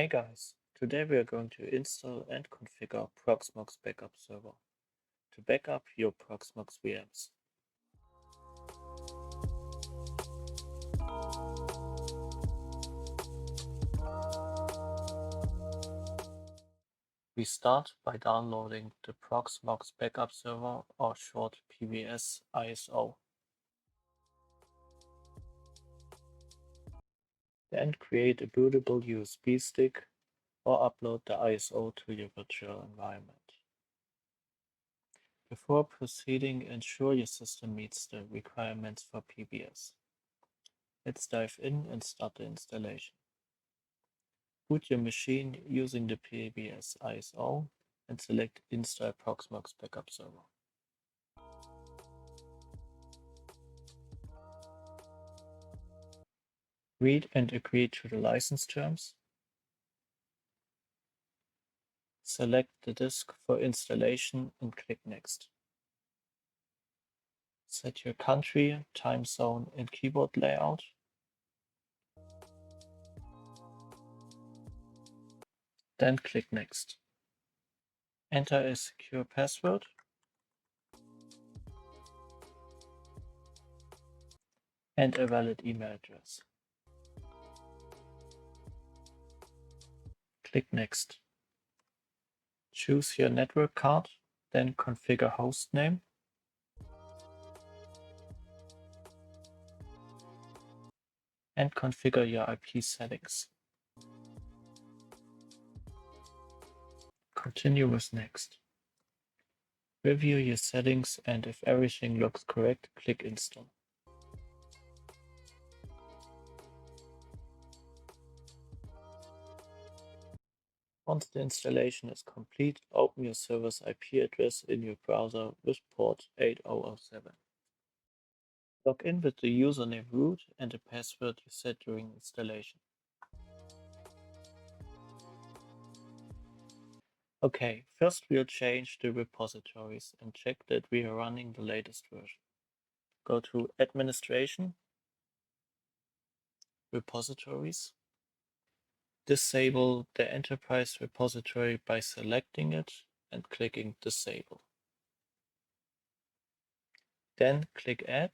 Hey guys, today we are going to install and configure Proxmox Backup Server to back up your Proxmox VMs. We start by downloading the Proxmox Backup Server, or short PBS ISO. Then create a bootable USB stick or upload the ISO to your virtual environment. Before proceeding, ensure your system meets the requirements for PBS. Let's dive in and start the installation. Boot your machine using the PBS ISO and select Install Proxmox Backup Server. Read and agree to the license terms. Select the disk for installation and click Next. Set your country, time zone, and keyboard layout. Then click Next. Enter a secure password. And a valid email address. Click Next. Choose your network card, then configure host name. And configure your IP settings. Continue with Next. Review your settings, and if everything looks correct, click Install. Once the installation is complete, open your server's IP address in your browser with port 8007. Log in with the username root and the password you set during installation. Okay, first we'll change the repositories and check that we are running the latest version. Go to Administration, Repositories. Disable the enterprise repository by selecting it and clicking Disable. Then click Add.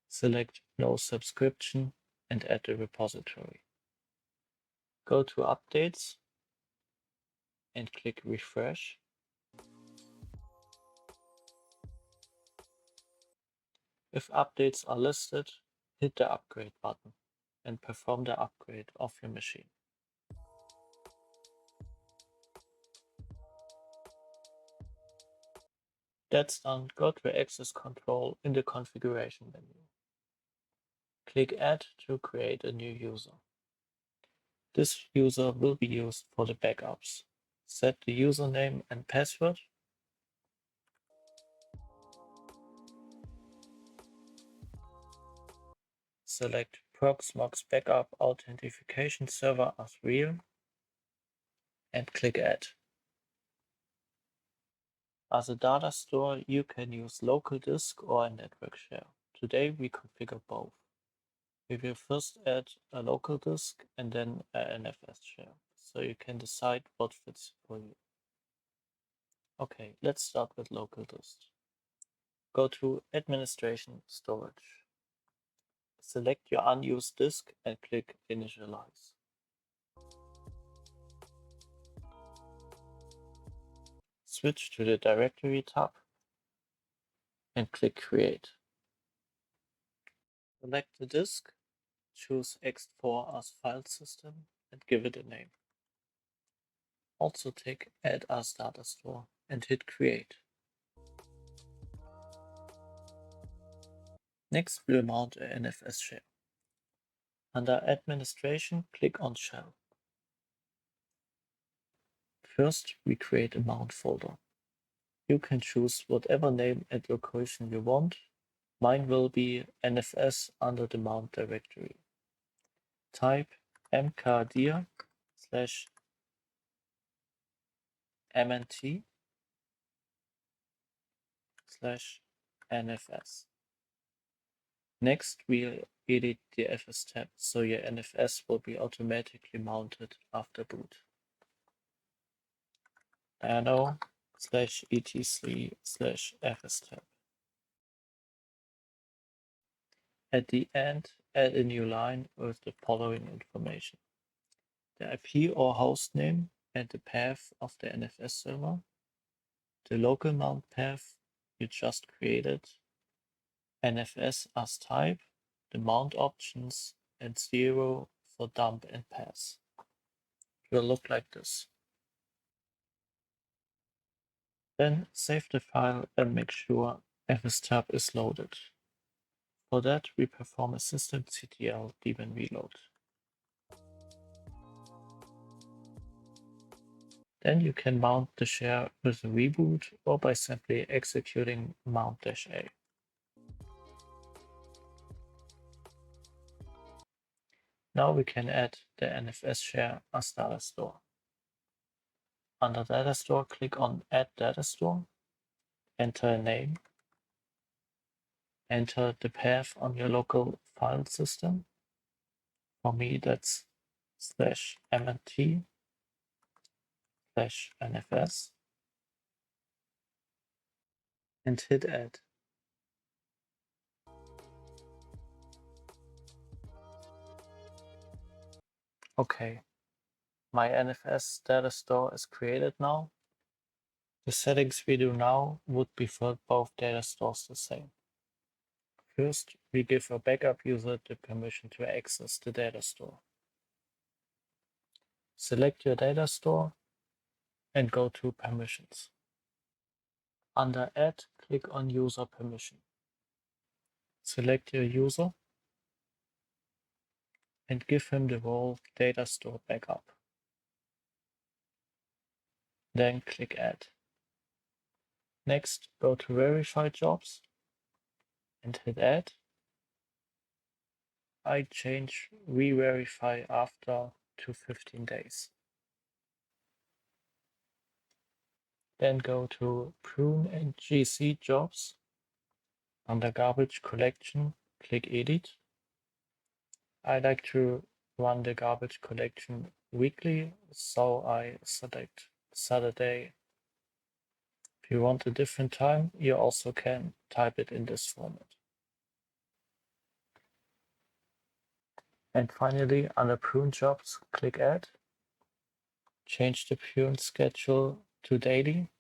Select No Subscription and add the repository. Go to Updates and click Refresh. If updates are listed, hit the Upgrade button and perform the upgrade of your machine. That's done. Go to Access Control in the Configuration menu. Click Add to create a new user. This user will be used for the backups. Set the username and password. Select Proxmox Backup Authentication Server as real and click Add. As a data store, you can use local disk or a network share. Today we configure both. We will first add a local disk and then an NFS share, so you can decide what fits for you. Okay, let's start with local disk. Go to Administration Storage. Select your unused disk and click Initialize. Switch to the Directory tab and click Create. Select the disk, choose Ext4 as file system and give it a name. Also take Add as data store and hit Create. Next, we'll mount a NFS share. Under Administration, click on Shell. First, we create a mount folder. You can choose whatever name and location you want. Mine will be NFS under the mount directory. Type mkdir/mnt /nfs. Next, we'll edit the FS tab, so your NFS will be automatically mounted after boot. nano/etc/fs tab. At the end, add a new line with the following information: the IP or host name and the path of the NFS server, the local mount path you just created, NFS as type, the mount options, and 0 for dump and pass. It will look like this. Then save the file and make sure fstab is loaded. For that, we perform a systemctl daemon reload. Then you can mount the share with a reboot or by simply executing mount-a. Now we can add the NFS share as datastore. Under datastore, click on Add datastore, enter a name, enter the path on your local file system. For me, that's /mnt/nfs, and hit Add. Okay, my NFS datastore is created now. The settings we do now would be for both datastores the same. First, we give a backup user the permission to access the datastore. Select your datastore and go to Permissions. Under Add, click on User Permission. Select your user and give him the role Datastore Backup. Then click Add. Next, go to Verify Jobs and hit Add. I change Re-Verify after to 15 days. Then go to Prune and GC Jobs. Under Garbage Collection, click Edit. I like to run the garbage collection weekly, so I select Saturday. If you want a different time, you also can type it in this format. And finally, under Prune Jobs, click Add. Change the prune schedule to daily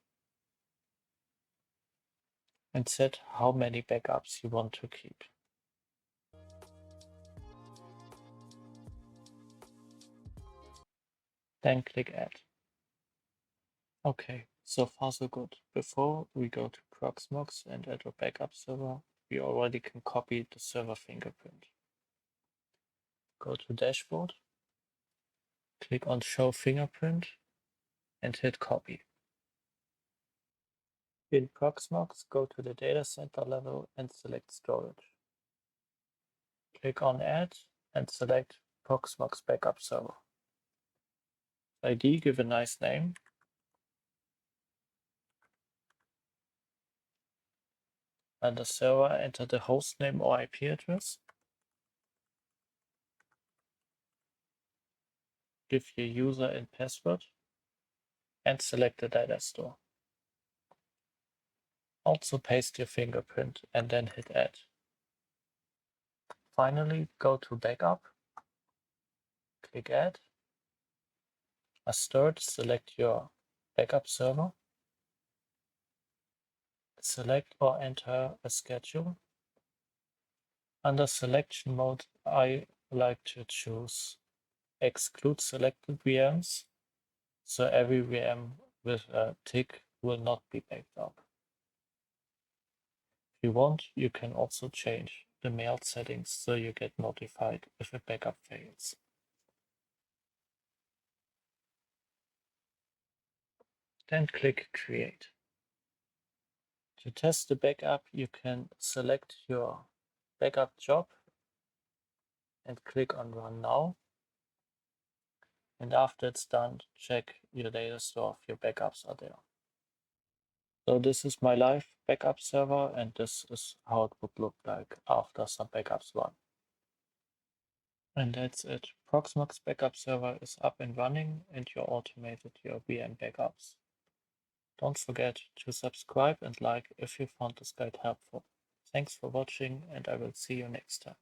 and set how many backups you want to keep. Then click Add. Okay, so far so good. Before we go to Proxmox and add a backup server, we already can copy the server fingerprint. Go to Dashboard, click on Show Fingerprint and hit Copy. In Proxmox, go to the data center level and select Storage. Click on Add and select Proxmox Backup Server. ID, give a nice name. And the server, enter the host name or IP address. Give your user and password and select the data store. Also paste your fingerprint and then hit Add. Finally, go to Backup, click Add. As third, select your backup server. Select or enter a schedule. Under selection mode, I like to choose exclude selected VMs, so every VM with a tick will not be backed up. If you want, you can also change the mail settings so you get notified if a backup fails. Then click Create. To test the backup, you can select your backup job and click on Run Now. And after it's done, check your data store if your backups are there. So this is my live backup server, and this is how it would look like after some backups run. And that's it. Proxmox Backup Server is up and running, and you automated your VM backups. Don't forget to subscribe and like if you found this guide helpful. Thanks for watching, and I will see you next time.